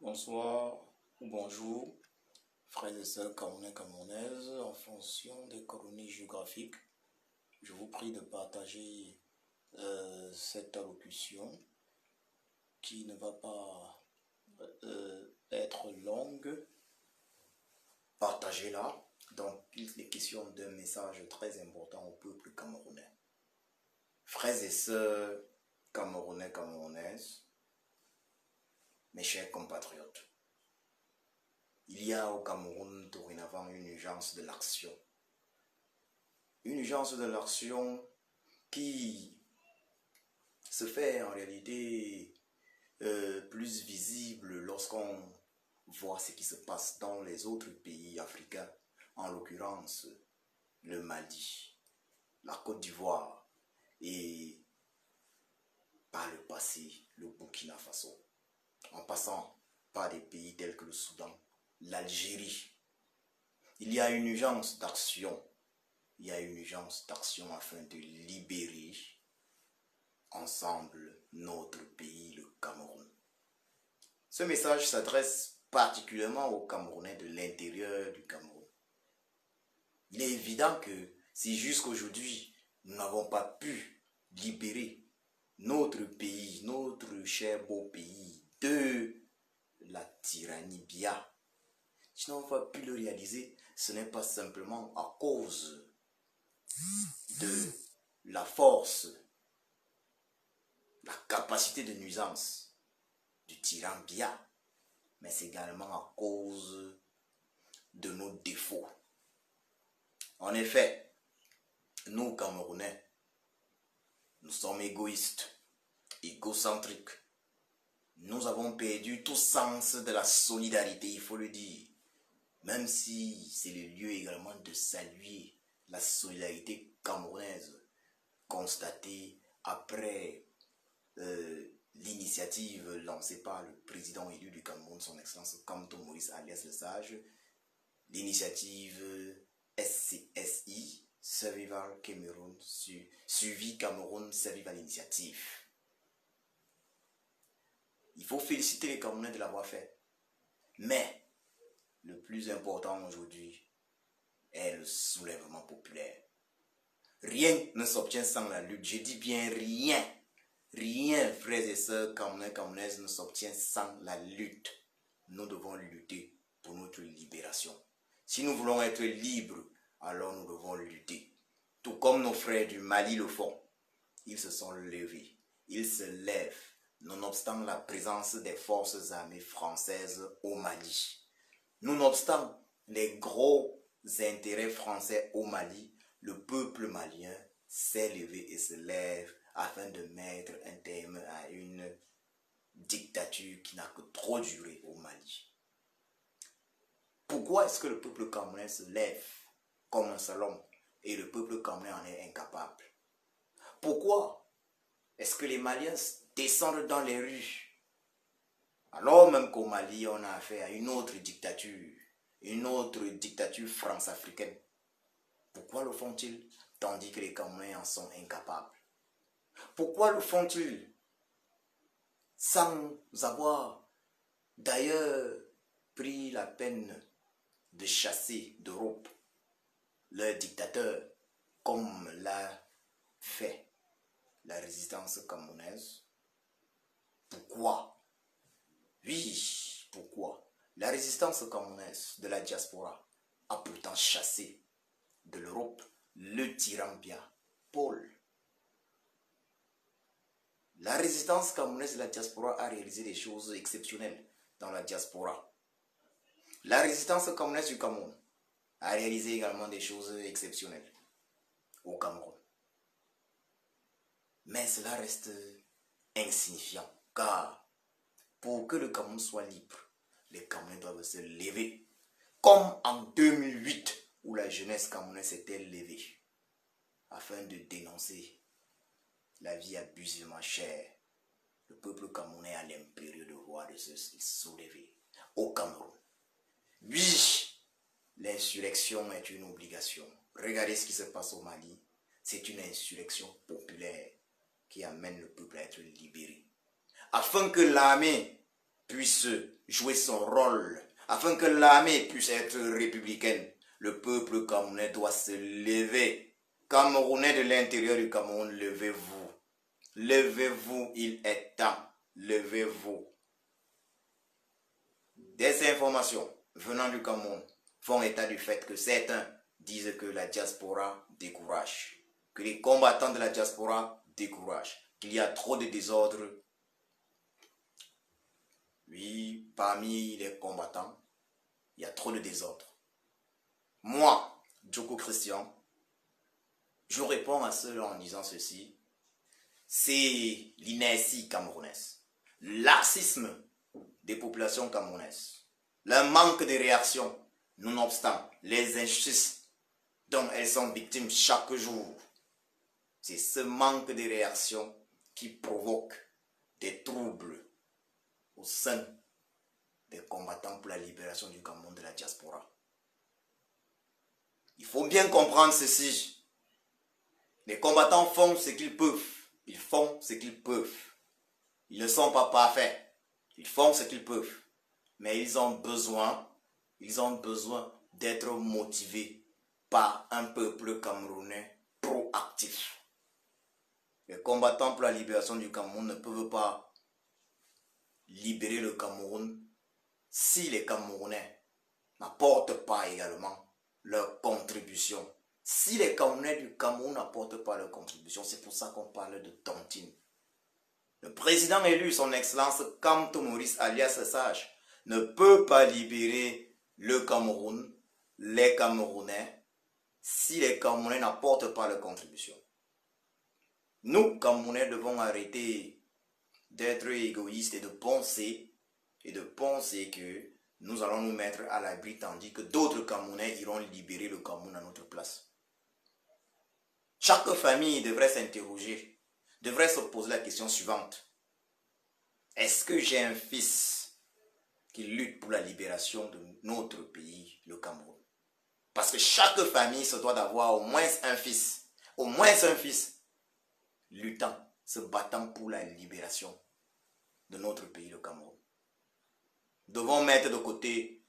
Bonsoir ou bonjour, frères et sœurs camerounais camerounaises, en fonction des coordonnées géographiques. Je vous prie de partager cette allocution qui ne va pas être longue. Partagez-la. Donc, il est question d'un message très important au peuple camerounais. Frères et sœurs camerounais camerounaises, mes chers compatriotes, il y a au Cameroun dorénavant une urgence de l'action. Une urgence de l'action qui se fait en réalité plus visible lorsqu'on voit ce qui se passe dans les autres pays africains, en l'occurrence le Mali, la Côte d'Ivoire et par le passé le Burkina Faso, en passant par des pays tels que le Soudan, l'Algérie. Il y a une urgence d'action. Il y a une urgence d'action afin de libérer ensemble notre pays, le Cameroun. Ce message s'adresse particulièrement aux Camerounais de l'intérieur du Cameroun. Il est évident que si jusqu'aujourd'hui nous n'avons pas pu libérer notre pays, notre cher beau pays de la tyrannie Biya, si nous n'avons pas pu le réaliser, ce n'est pas simplement à cause de la force, la capacité de nuisance du tyran Biya, mais c'est également à cause de nos défauts. En effet, nous Camerounais, nous sommes égoïstes, égocentriques. Nous avons perdu tout sens de la solidarité, il faut le dire. Même si c'est le lieu également de saluer la solidarité camerounaise constatée après l'initiative lancée par le président élu du Cameroun, son excellence Kamto Maurice alias Le Sage, l'initiative SCSI, Survival Cameroun, suivi Cameroun Survival Initiative. Il faut féliciter les Camerounais de l'avoir fait. Mais le plus important aujourd'hui est le soulèvement populaire. Rien ne s'obtient sans la lutte. Je dis bien rien. Rien, frères et sœurs camerounais, camerounaises, ne s'obtient sans la lutte. Nous devons lutter pour notre libération. Si nous voulons être libres, alors nous devons lutter. Tout comme nos frères du Mali le font. Ils se sont levés. Ils se lèvent, nonobstant la présence des forces armées françaises au Mali. Nonobstant les gros intérêts français au Mali, le peuple malien s'est levé et se lève afin de mettre un terme à une dictature qui n'a que trop duré au Mali. Pourquoi est-ce que le peuple camerounais se lève comme un seul homme et le peuple camerounais en est incapable? Pourquoi est-ce que les Maliens descendent dans les rues alors même qu'au Mali on a affaire à une autre dictature france-africaine? Pourquoi le font-ils tandis que les Camerounais en sont incapables? Pourquoi le font-ils sans avoir d'ailleurs pris la peine de chasser d'Europe leur dictateur comme l'a fait la résistance camerounaise? Pourquoi? Oui, pourquoi? La résistance camerounaise de la diaspora a pourtant chassé de l'Europe le tyran Biya, Paul. La résistance camerounaise de la diaspora a réalisé des choses exceptionnelles dans la diaspora. La résistance camerounaise du Cameroun a réalisé également des choses exceptionnelles au Cameroun. Mais cela reste insignifiant, car pour que le Cameroun soit libre, les Camerounais doivent se lever, comme en 2008, où la jeunesse camerounaise s'était levée, afin de dénoncer la vie abusivement chère. Le peuple camerounais a l'impérieux devoir de se soulever au Cameroun. Oui, l'insurrection est une obligation. Regardez ce qui se passe au Mali. C'est une insurrection populaire qui amène le peuple à être libéré. Afin que l'armée puisse jouer son rôle, afin que l'armée puisse être républicaine, le peuple camerounais doit se lever. Camerounais de l'intérieur du Cameroun, levez-vous. Levez-vous, il est temps. Levez-vous. Des informations venant du Cameroun font état du fait que certains disent que la diaspora décourage, que les combattants de la diaspora découragent, qu'il y a trop de désordre. Oui, parmi les combattants, il y a trop de désordre. Moi, Djoko Christian, je réponds à cela en disant ceci. C'est l'inertie camerounaise, le laxisme des populations camerounaises, le manque de réaction, nonobstant les injustices dont elles sont victimes chaque jour. C'est ce manque de réaction qui provoque des troubles au sein des combattants pour la libération du Cameroun de la diaspora. Il faut bien comprendre ceci. Les combattants font ce qu'ils peuvent. Ils font ce qu'ils peuvent. Ils ne sont pas parfaits. Ils font ce qu'ils peuvent. Mais ils ont besoin d'être motivés par un peuple camerounais proactif. Les combattants pour la libération du Cameroun ne peuvent pas libérer le Cameroun si les Camerounais n'apportent pas également leur contribution. Si les Camerounais du Cameroun n'apportent pas leur contribution, c'est pour ça qu'on parle de tontine. Le président élu, son excellence Kamto Maurice alias Sage, ne peut pas libérer le Cameroun, les Camerounais, si les Camerounais n'apportent pas leur contribution. Nous, Camerounais, devons arrêter d'être égoïstes et de penser que nous allons nous mettre à l'abri tandis que d'autres Camerounais iront libérer le Cameroun à notre place. Chaque famille devrait s'interroger, devrait se poser la question suivante. Est-ce que j'ai un fils qui lutte pour la libération de notre pays, le Cameroun? Parce que chaque famille se doit d'avoir au moins un fils luttant, se battant pour la libération de notre pays, le Cameroun. Nous devons mettre de côté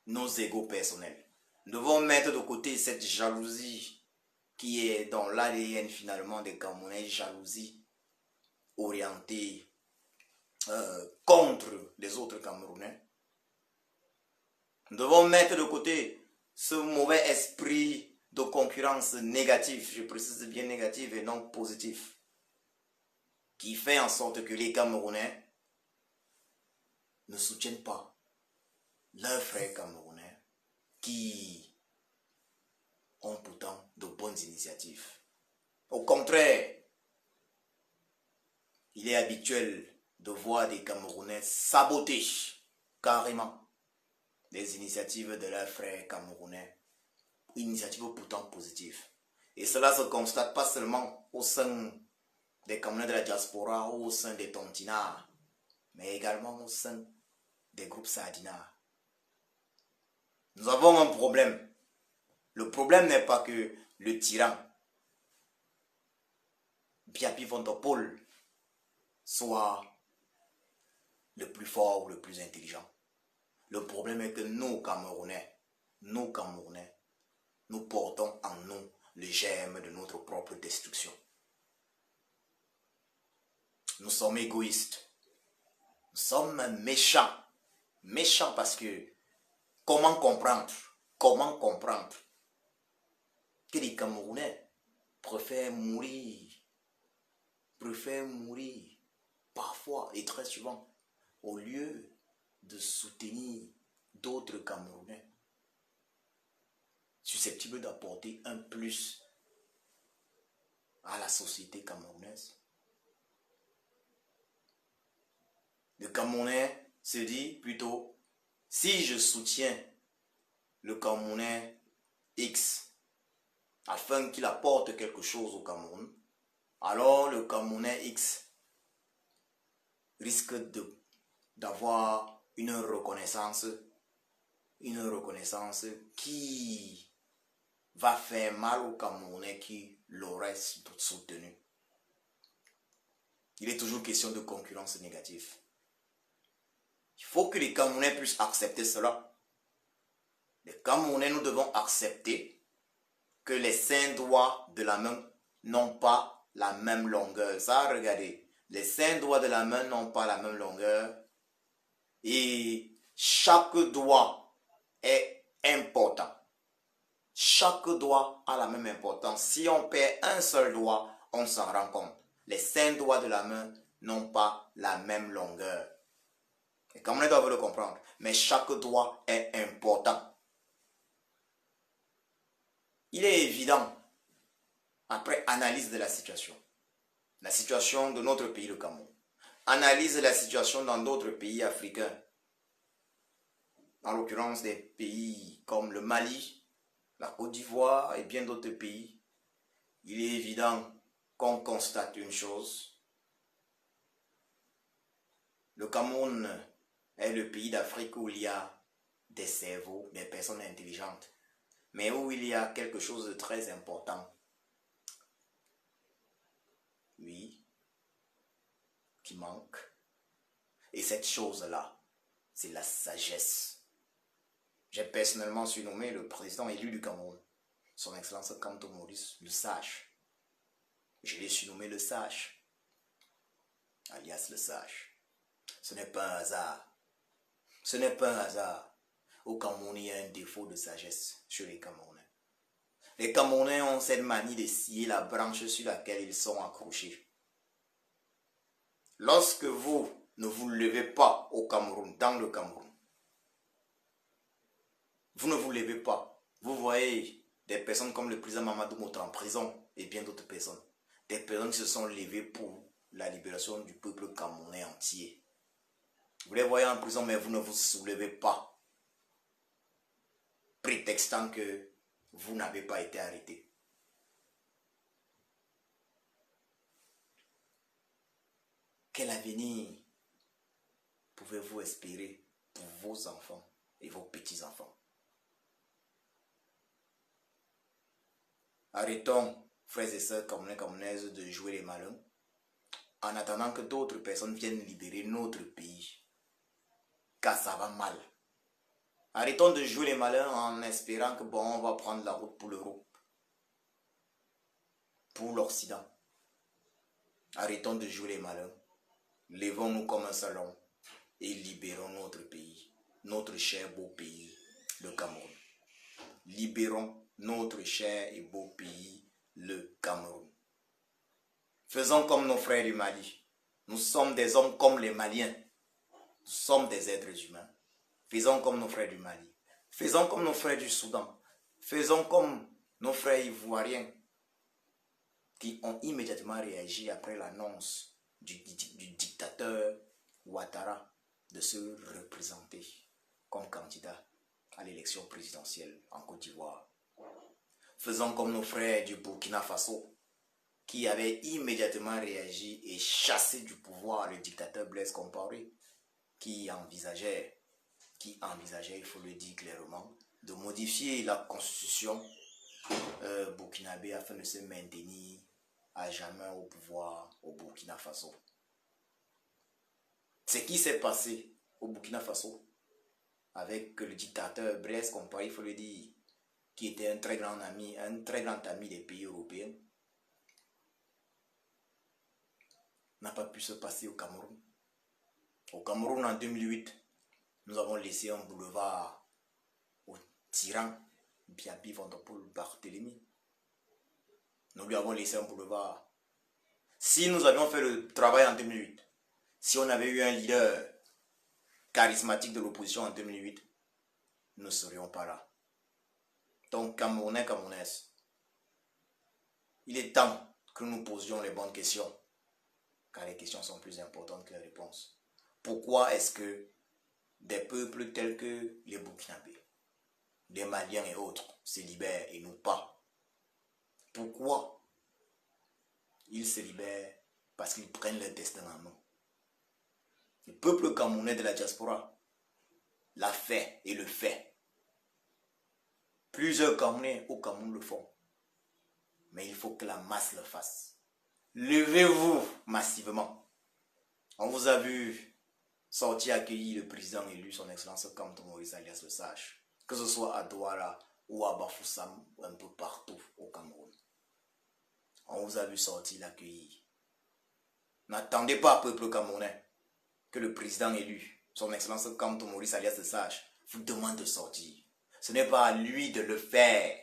nos égos personnels. Nous devons mettre de côté cette jalousie qui est dans l'ADN finalement des Camerounais, jalousie orientée contre les autres Camerounais. Nous devons mettre de côté ce mauvais esprit de concurrence négatif, je précise bien négatif et non positif, qui fait en sorte que les Camerounais ne soutiennent pas leurs frères camerounais qui ont pourtant de bonnes initiatives. Au contraire, il est habituel de voir des Camerounais saboter carrément les initiatives de leurs frères camerounais, initiatives pourtant positives. Et cela se constate pas seulement au sein des Camerounais de la diaspora ou au sein des tontinards, mais également au sein des groupes sardinards. Nous avons un problème. Le problème n'est pas que le tyran Biapi Fontopol soit le plus fort ou le plus intelligent. Le problème est que nous Camerounais, nous portons en nous le germe de notre propre destruction. Nous sommes égoïstes. Nous sommes méchants. Méchants parce que comment comprendre que les Camerounais préfèrent mourir parfois et très souvent au lieu de soutenir d'autres Camerounais susceptibles d'apporter un plus à la société camerounaise. Le Camerounais se dit plutôt, si je soutiens le Camerounais X afin qu'il apporte quelque chose au Cameroun, alors le Camerounais X risque d'avoir une reconnaissance qui va faire mal au Camerounais qui l'aurait soutenu. Il est toujours question de concurrence négative. Il faut que les Camerounais puissent accepter cela. Les Camerounais, nous devons accepter que les 5 doigts de la main n'ont pas la même longueur. Ça, regardez. Les 5 doigts de la main n'ont pas la même longueur. Et chaque doigt est important. Chaque doigt a la même importance. Si on perd un seul doigt, on s'en rend compte. Les 5 doigts de la main n'ont pas la même longueur. Et comme on doit le comprendre, mais chaque doigt est important. Il est évident, après analyse de la situation de notre pays, le Cameroun, analyse de la situation dans d'autres pays africains, en l'occurrence des pays comme le Mali, la Côte d'Ivoire et bien d'autres pays, il est évident qu'on constate une chose. Le Cameroun est le pays d'Afrique où il y a des cerveaux, des personnes intelligentes, mais où il y a quelque chose de très important. Oui, qui manque. Et cette chose-là, c'est la sagesse. J'ai personnellement surnommé le président élu du Cameroun, son Excellence Kanto Maurice, le sage. Je l'ai surnommé le sage, alias le sage. Ce n'est pas un hasard. Ce n'est pas un hasard. Au Cameroun, il y a un défaut de sagesse sur les Camerounais. Les Camerounais ont cette manie de scier la branche sur laquelle ils sont accrochés. Lorsque vous ne vous levez pas au Cameroun, dans le Cameroun, vous ne vous levez pas. Vous voyez des personnes comme le président Mamadou Mouta en prison et bien d'autres personnes. Des personnes qui se sont levées pour la libération du peuple camerounais entier. Vous les voyez en prison, mais vous ne vous soulevez pas, prétextant que vous n'avez pas été arrêté. Quel avenir pouvez-vous espérer pour vos enfants et vos petits-enfants? Arrêtons, frères et sœurs camerounais, camerounaises, de jouer les malins en attendant que d'autres personnes viennent libérer notre pays. Car ça va mal. Arrêtons de jouer les malins en espérant que bon, on va prendre la route pour l'Europe, pour l'Occident. Arrêtons de jouer les malins. Levons-nous comme un salon et libérons notre pays, notre cher beau pays, le Cameroun. Libérons notre cher et beau pays, le Cameroun. Faisons comme nos frères du Mali. Nous sommes des hommes comme les Maliens. Nous sommes des êtres humains. Faisons comme nos frères du Mali. Faisons comme nos frères du Soudan. Faisons comme nos frères ivoiriens qui ont immédiatement réagi après l'annonce du dictateur Ouattara de se représenter comme candidat à l'élection présidentielle en Côte d'Ivoire. Faisons comme nos frères du Burkina Faso qui avaient immédiatement réagi et chassé du pouvoir le dictateur Blaise Compaoré qui envisageait, il faut le dire clairement, de modifier la constitution burkinabé afin de se maintenir à jamais au pouvoir au Burkina Faso. Ce qui s'est passé au Burkina Faso avec le dictateur Blaise Compaoré, il faut le dire, qui était un très grand ami des pays européens, n'a pas pu se passer au Cameroun. Au Cameroun, en 2008, nous avons laissé un boulevard au tyran Biabi Vanderpool Barthélemy. Nous lui avons laissé un boulevard. Si nous avions fait le travail en 2008, si on avait eu un leader charismatique de l'opposition en 2008, nous ne serions pas là. Donc, Camerounais, Camerounaises, il est temps que nous posions les bonnes questions, car les questions sont plus importantes que les réponses. Pourquoi est-ce que des peuples tels que les Burkinabés, les Maliens et autres se libèrent et nous pas? Pourquoi ils se libèrent? Parce qu'ils prennent leur destin en main. Le peuple camerounais de la diaspora l'a fait et le fait. Plusieurs Camerounais au Cameroun le font. Mais il faut que la masse le fasse. Levez-vous massivement. On vous a vu sorti accueillir le président élu, son excellence Kamto Moïse alias le Sage, que ce soit à Douala ou à Bafoussam, ou un peu partout au Cameroun. On vous a vu sortir l'accueillir. N'attendez pas, peuple camerounais, que le président élu, son excellence Kamto Moïse alias le Sage, vous demande de sortir. Ce n'est pas à lui de le faire.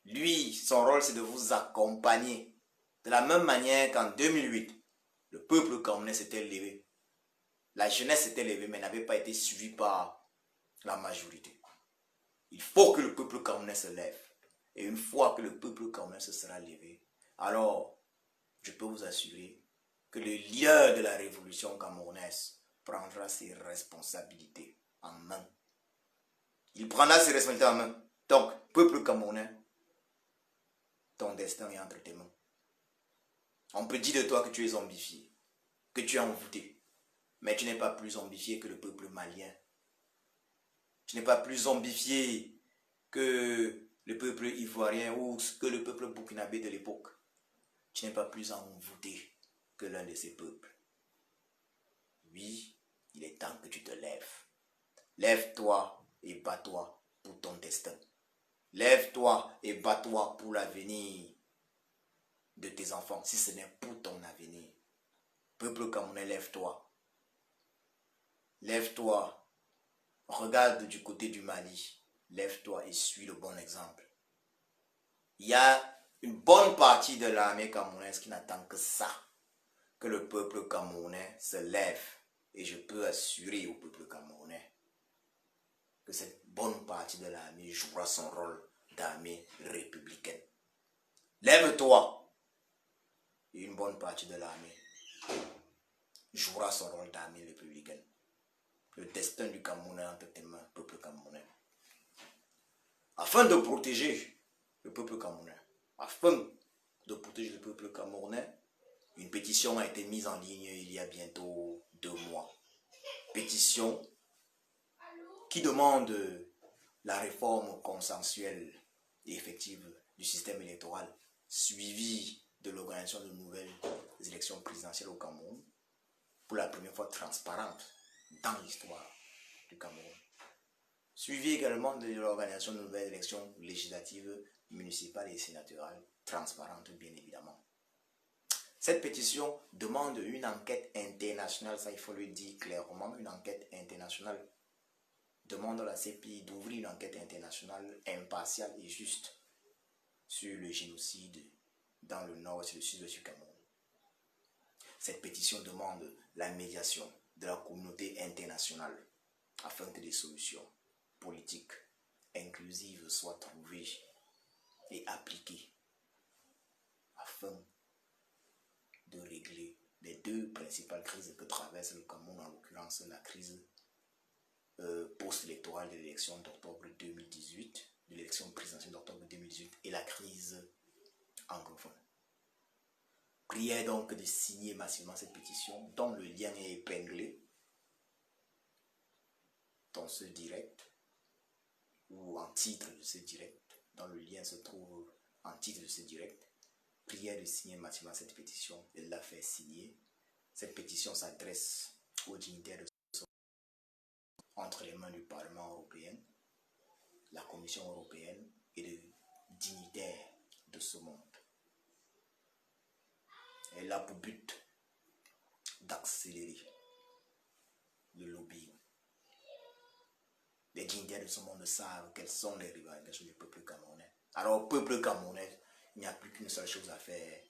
Lui, son rôle, c'est de vous accompagner. De la même manière qu'en 2008, le peuple camerounais s'était levé. La jeunesse s'était levée, mais n'avait pas été suivie par la majorité. Il faut que le peuple camerounais se lève. Et une fois que le peuple camerounais se sera levé, alors, je peux vous assurer que le leader de la révolution camerounaise prendra ses responsabilités en main. Il prendra ses responsabilités en main. Donc, peuple camerounais, ton destin est entre tes mains. On peut dire de toi que tu es zombifié, que tu es envoûté, mais tu n'es pas plus zombifié que le peuple malien. Tu n'es pas plus zombifié que le peuple ivoirien ou que le peuple burkinabé de l'époque. Tu n'es pas plus envoûté que l'un de ces peuples. Oui, il est temps que tu te lèves. Lève-toi et bats-toi pour ton destin. Lève-toi et bats-toi pour l'avenir de tes enfants, si ce n'est pour ton avenir. Peuple camerounais, lève-toi. Lève-toi. Regarde du côté du Mali. Lève-toi et suis le bon exemple. Il y a une bonne partie de l'armée camerounaise qui n'attend que ça. Que le peuple camerounais se lève. Et je peux assurer au peuple camerounais que cette bonne partie de l'armée jouera son rôle d'armée républicaine. Lève-toi. Et une bonne partie de l'armée jouera son rôle d'armée républicaine. Le destin du Cameroun est entre tes mains, peuple camerounais. Afin de protéger le peuple camerounais, une pétition a été mise en ligne il y a bientôt 2 mois. Pétition qui demande la réforme consensuelle et effective du système électoral, suivie de l'organisation de nouvelles élections présidentielles au Cameroun, pour la première fois transparente dans l'histoire du Cameroun. Suivi également de l'organisation de nouvelles élections législatives, municipales et sénatoriales, transparentes bien évidemment. Cette pétition demande une enquête internationale, ça il faut le dire clairement, une enquête internationale. Demande à la CPI d'ouvrir une enquête internationale impartiale et juste sur le génocide dans le nord et le sud du Cameroun. Cette pétition demande la médiation de la communauté internationale afin que des solutions politiques inclusives soient trouvées et appliquées afin de régler les 2 principales crises que traverse le Cameroun, en l'occurrence la crise post-électorale de l'élection d'octobre 2018, de l'élection présidentielle d'octobre 2018 et la crise anglophone. Prière donc de signer massivement cette pétition dont le lien est épinglé dans ce direct ou en titre de ce direct, dans le lien se trouve en titre de ce direct. Prière de signer massivement cette pétition et de la faire signer. Cette pétition s'adresse aux dignitaires de entre les mains du Parlement européen, la Commission européenne et les dignitaires de ce monde. Elle a pour but d'accélérer le lobbying. Les dignitaires de ce monde savent quelles sont les revendications du peuple camerounais. Alors au peuple camerounais, il n'y a plus qu'une seule chose à faire,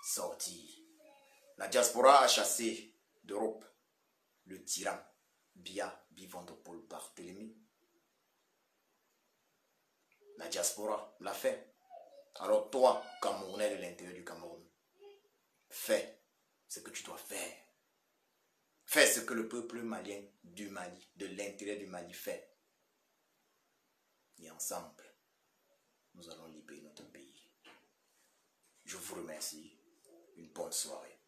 sortir. La diaspora a chassé d'Europe le tyran Biya Bivandopol Barthélemy. La diaspora l'a fait. Alors toi, Camerounais de l'intérieur du Cameroun, fais ce que tu dois faire. Fais ce que le peuple malien du Mali, de l'intérieur du Mali fait. Et ensemble, nous allons libérer notre pays. Je vous remercie. Une bonne soirée.